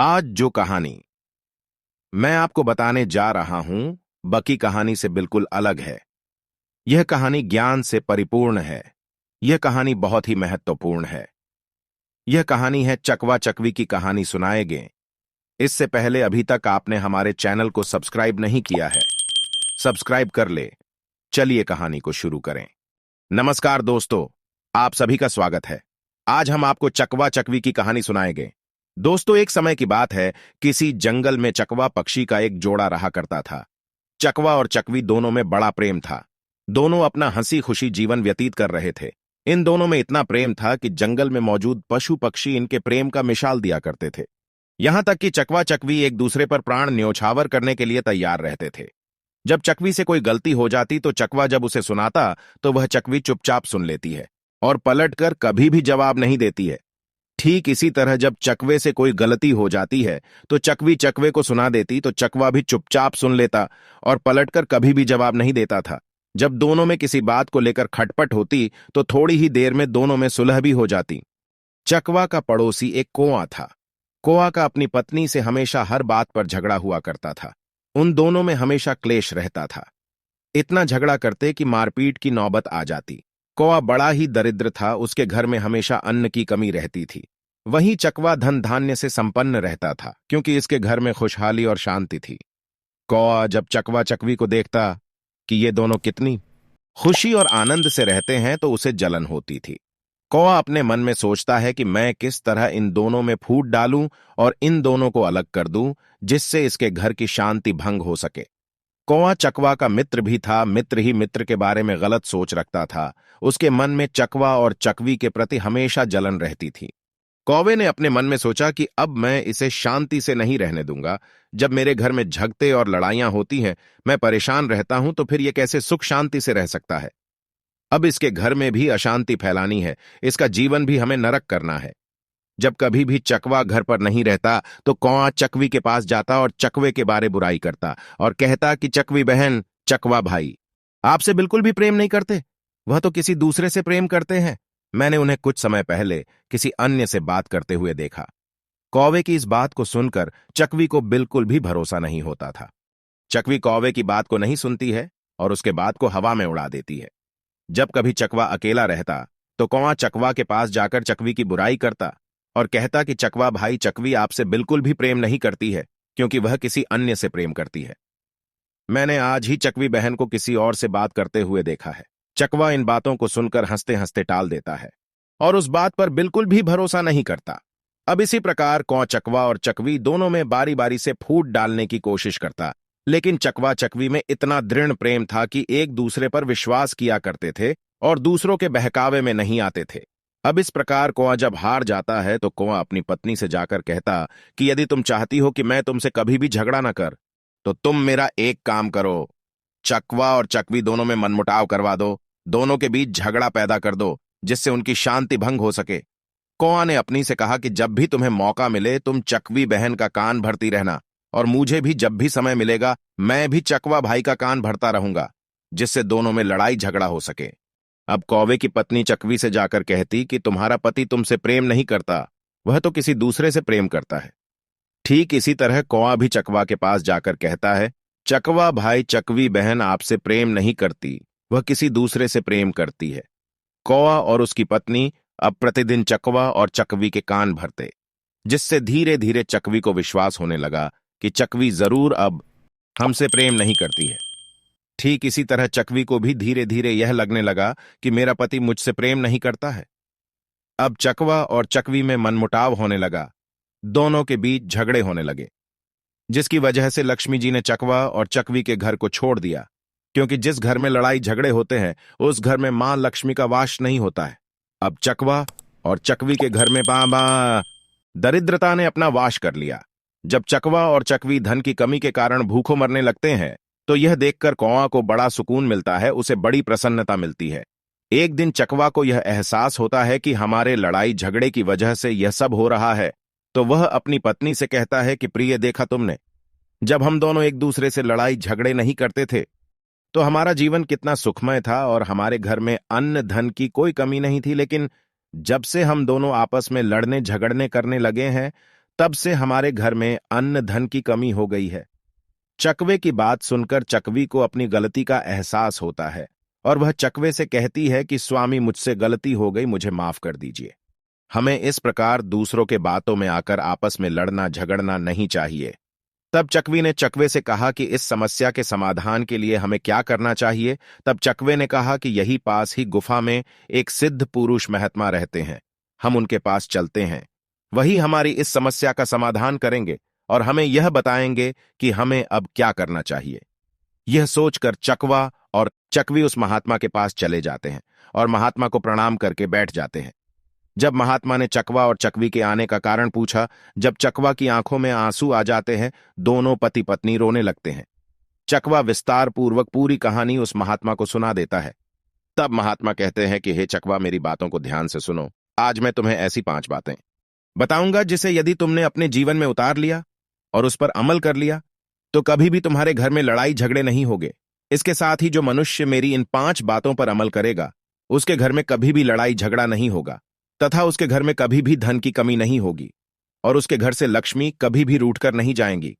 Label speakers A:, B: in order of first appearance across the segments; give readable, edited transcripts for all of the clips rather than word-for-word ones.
A: आज जो कहानी मैं आपको बताने जा रहा हूं, बाकी कहानी से बिल्कुल अलग है। यह कहानी ज्ञान से परिपूर्ण है। यह कहानी बहुत ही महत्वपूर्ण है। यह कहानी है चकवा चकवी की कहानी। सुनाएंगे। इससे पहले अभी तक आपने हमारे चैनल को सब्सक्राइब नहीं किया है, सब्सक्राइब कर ले। चलिए कहानी को शुरू करें। नमस्कार दोस्तों, आप सभी का स्वागत है। आज हम आपको चकवा चकवी की कहानी सुनाएंगे। दोस्तों, एक समय की बात है, किसी जंगल में चकवा पक्षी का एक जोड़ा रहा करता था। चकवा और चकवी दोनों में बड़ा प्रेम था। दोनों अपना हंसी खुशी जीवन व्यतीत कर रहे थे। इन दोनों में इतना प्रेम था कि जंगल में मौजूद पशु पक्षी इनके प्रेम का मिसाल दिया करते थे। यहां तक कि चकवा चकवी एक दूसरे पर प्राण न्योछावर करने के लिए तैयार रहते थे। जब चकवी से कोई गलती हो जाती तो चकवा जब उसे सुनाता तो वह चकवी चुपचाप सुन लेती है और पलटकर कभी भी जवाब नहीं देती है। ठीक इसी तरह जब चकवे से कोई गलती हो जाती है तो चकवी चकवे को सुना देती तो चकवा भी चुपचाप सुन लेता और पलटकर कभी भी जवाब नहीं देता था। जब दोनों में किसी बात को लेकर खटपट होती तो थोड़ी ही देर में दोनों में सुलह भी हो जाती। चकवा का पड़ोसी एक कौआ था। कौआ का अपनी पत्नी से हमेशा हर बात पर झगड़ा हुआ करता था। उन दोनों में हमेशा क्लेश रहता था। इतना झगड़ा करते कि मारपीट की नौबत आ जाती। कौआ बड़ा ही दरिद्र था। उसके घर में हमेशा अन्न की कमी रहती थी। वहीं चकवा धन धान्य से संपन्न रहता था, क्योंकि इसके घर में खुशहाली और शांति थी। कौआ जब चकवा चकवी को देखता कि ये दोनों कितनी खुशी और आनंद से रहते हैं तो उसे जलन होती थी। कौआ अपने मन में सोचता है कि मैं किस तरह इन दोनों में फूट डालूं और इन दोनों को अलग कर दूं, जिससे इसके घर की शांति भंग हो सके। कौआ चकवा का मित्र भी था। मित्र ही मित्र के बारे में गलत सोच रखता था। उसके मन में चकवा और चकवी के प्रति हमेशा जलन रहती थी। कौवे ने अपने मन में सोचा कि अब मैं इसे शांति से नहीं रहने दूंगा। जब मेरे घर में झगड़े और लड़ाइयां होती हैं, मैं परेशान रहता हूं, तो फिर यह कैसे सुख शांति से रह सकता है। अब इसके घर में भी अशांति फैलानी है। इसका जीवन भी हमें नरक करना है। जब कभी भी चकवा घर पर नहीं रहता तो कौआ चकवी के पास जाता और चकवे के बारे बुराई करता और कहता कि चकवी बहन, चकवा भाई आपसे बिल्कुल भी प्रेम नहीं करते। वह तो किसी दूसरे से प्रेम करते हैं। मैंने उन्हें कुछ समय पहले किसी अन्य से बात करते हुए देखा। कौवे की इस बात को सुनकर चकवी को बिल्कुल भी भरोसा नहीं होता था। चकवी कौवे की बात को नहीं सुनती है और उसके बात को हवा में उड़ा देती है। जब कभी चकवा अकेला रहता तो कौवा चकवा के पास जाकर चकवी की बुराई करता और कहता कि चकवा भाई, चकवी आपसे बिल्कुल भी प्रेम नहीं करती है, क्योंकि वह किसी अन्य से प्रेम करती है। मैंने आज ही चकवी बहन को किसी और से बात करते हुए देखा है। चकवा इन बातों को सुनकर हंसते हंसते टाल देता है और उस बात पर बिल्कुल भी भरोसा नहीं करता। अब इसी प्रकार कौवा चकवा और चकवी दोनों में बारी बारी से फूट डालने की कोशिश करता, लेकिन चकवा चकवी में इतना दृढ़ प्रेम था कि एक दूसरे पर विश्वास किया करते थे और दूसरों के बहकावे में नहीं आते थे। अब इस प्रकार कौवा जब हार जाता है तो कौवा अपनी पत्नी से जाकर कहता कि यदि तुम चाहती हो कि मैं तुमसे कभी भी झगड़ा न कर, तो तुम मेरा एक काम करो, चकवा और चकवी दोनों में मनमुटाव करवा दो। दोनों के बीच झगड़ा पैदा कर दो, जिससे उनकी शांति भंग हो सके। कौआ ने अपनी से कहा कि जब भी तुम्हें मौका मिले तुम चकवी बहन का कान भरती रहना, और मुझे भी जब भी समय मिलेगा मैं भी चकवा भाई का कान भरता रहूंगा, जिससे दोनों में लड़ाई झगड़ा हो सके। अब कौवे की पत्नी चकवी से जाकर कहती कि तुम्हारा पति तुमसे प्रेम नहीं करता, वह तो किसी दूसरे से प्रेम करता है। ठीक इसी तरह कौआ भी चकवा के पास जाकर कहता है, चकवा भाई, चकवी बहन आपसे प्रेम नहीं करती, वह किसी दूसरे से प्रेम करती है। कौआ और उसकी पत्नी अब प्रतिदिन चकवा और चकवी के कान भरते, जिससे धीरे धीरे चकवी को विश्वास होने लगा कि चकवी जरूर अब हमसे प्रेम नहीं करती है। ठीक इसी तरह चकवी को भी धीरे धीरे यह लगने लगा कि मेरा पति मुझसे प्रेम नहीं करता है। अब चकवा और चकवी में मनमुटाव होने लगा। दोनों के बीच झगड़े होने लगे, जिसकी वजह से लक्ष्मी जी ने चकवा और चकवी के घर को छोड़ दिया, क्योंकि जिस घर में लड़ाई झगड़े होते हैं उस घर में मां लक्ष्मी का वास नहीं होता है। अब चकवा और चकवी के घर में दरिद्रता ने अपना वास कर लिया। जब चकवा और चकवी धन की कमी के कारण भूखों मरने लगते हैं तो यह देखकर कौआ को बड़ा सुकून मिलता है, उसे बड़ी प्रसन्नता मिलती है। एक दिन चकवा को यह एहसास होता है कि हमारे लड़ाई झगड़े की वजह से यह सब हो रहा है, तो वह अपनी पत्नी से कहता है कि प्रिय, देखा तुमने, जब हम दोनों एक दूसरे से लड़ाई झगड़े नहीं करते थे तो हमारा जीवन कितना सुखमय था और हमारे घर में अन्न धन की कोई कमी नहीं थी। लेकिन जब से हम दोनों आपस में लड़ने झगड़ने करने लगे हैं तब से हमारे घर में अन्न धन की कमी हो गई है। चकवे की बात सुनकर चकवी को अपनी गलती का एहसास होता है और वह चकवे से कहती है कि स्वामी, मुझसे गलती हो गई, मुझे माफ कर दीजिए। हमें इस प्रकार दूसरों के बातों में आकर आपस में लड़ना झगड़ना नहीं चाहिए। तब चकवी ने चकवे से कहा कि इस समस्या के समाधान के लिए हमें क्या करना चाहिए। तब चकवे ने कहा कि यही पास ही गुफा में एक सिद्ध पुरुष महात्मा रहते हैं, हम उनके पास चलते हैं। वही हमारी इस समस्या का समाधान करेंगे और हमें यह बताएंगे कि हमें अब क्या करना चाहिए। यह सोचकर चकवा और चकवी उस महात्मा के पास चले जाते हैं और महात्मा को प्रणाम करके बैठ जाते हैं। जब महात्मा ने चकवा और चकवी के आने का कारण पूछा, जब चकवा की आंखों में आंसू आ जाते हैं, दोनों पति पत्नी रोने लगते हैं। चकवा विस्तार पूर्वक पूरी कहानी उस महात्मा को सुना देता है। तब महात्मा कहते हैं कि हे चकवा, मेरी बातों को ध्यान से सुनो। आज मैं तुम्हें ऐसी 5 बातें बताऊंगा जिसे यदि तुमने अपने जीवन में उतार लिया और उस पर अमल कर लिया तो कभी भी तुम्हारे घर में लड़ाई झगड़े नहीं होंगे। इसके साथ ही जो मनुष्य मेरी इन 5 बातों पर अमल करेगा उसके घर में कभी भी लड़ाई झगड़ा नहीं होगा तथा उसके घर में कभी भी धन की कमी नहीं होगी और उसके घर से लक्ष्मी कभी भी रूठकर नहीं जाएंगी।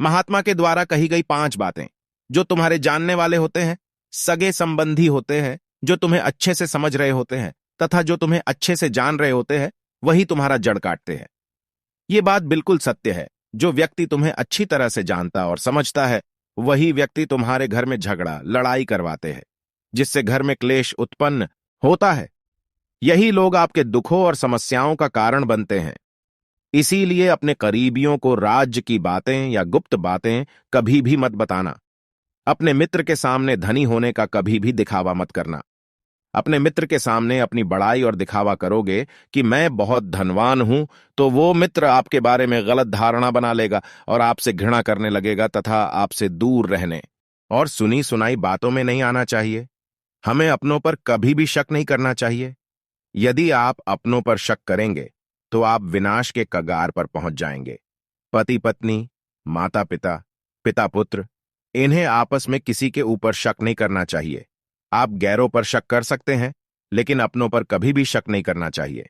A: महात्मा के द्वारा कही गई 5 बातें जो तुम्हारे जानने वाले होते हैं, सगे संबंधी होते हैं, जो तुम्हें अच्छे से समझ रहे होते हैं तथा जो तुम्हें अच्छे से जान रहे होते हैं, वही तुम्हारा जड़ काटते हैं। ये बात बिल्कुल सत्य है। जो व्यक्ति तुम्हें अच्छी तरह से जानता और समझता है, वही व्यक्ति तुम्हारे घर में झगड़ा लड़ाई करवाते हैं, जिससे घर में क्लेश उत्पन्न होता है। यही लोग आपके दुखों और समस्याओं का कारण बनते हैं। इसीलिए अपने करीबियों को राज्य की बातें या गुप्त बातें कभी भी मत बताना। अपने मित्र के सामने धनी होने का कभी भी दिखावा मत करना। अपने मित्र के सामने अपनी बड़ाई और दिखावा करोगे कि मैं बहुत धनवान हूं, तो वो मित्र आपके बारे में गलत धारणा बना लेगा और आपसे घृणा करने लगेगा तथा आपसे दूर रहने और सुनी सुनाई बातों में नहीं आना चाहिए। हमें अपनों पर कभी भी शक नहीं करना चाहिए। यदि आप अपनों पर शक करेंगे तो आप विनाश के कगार पर पहुंच जाएंगे। पति पत्नी, माता पिता, पिता पुत्र, इन्हें आपस में किसी के ऊपर शक नहीं करना चाहिए। आप गैरों पर शक कर सकते हैं, लेकिन अपनों पर कभी भी शक नहीं करना चाहिए।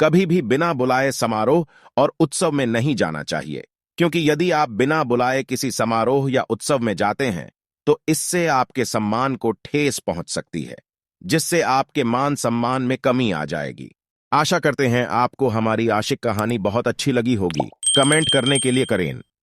A: कभी भी बिना बुलाए समारोह और उत्सव में नहीं जाना चाहिए, क्योंकि यदि आप बिना बुलाए किसी समारोह या उत्सव में जाते हैं तो इससे आपके सम्मान को ठेस पहुंच सकती है, जिससे आपके मान सम्मान में कमी आ जाएगी। आशा करते हैं आपको हमारी आशिक कहानी बहुत अच्छी लगी होगी। कमेंट करने के लिए करें।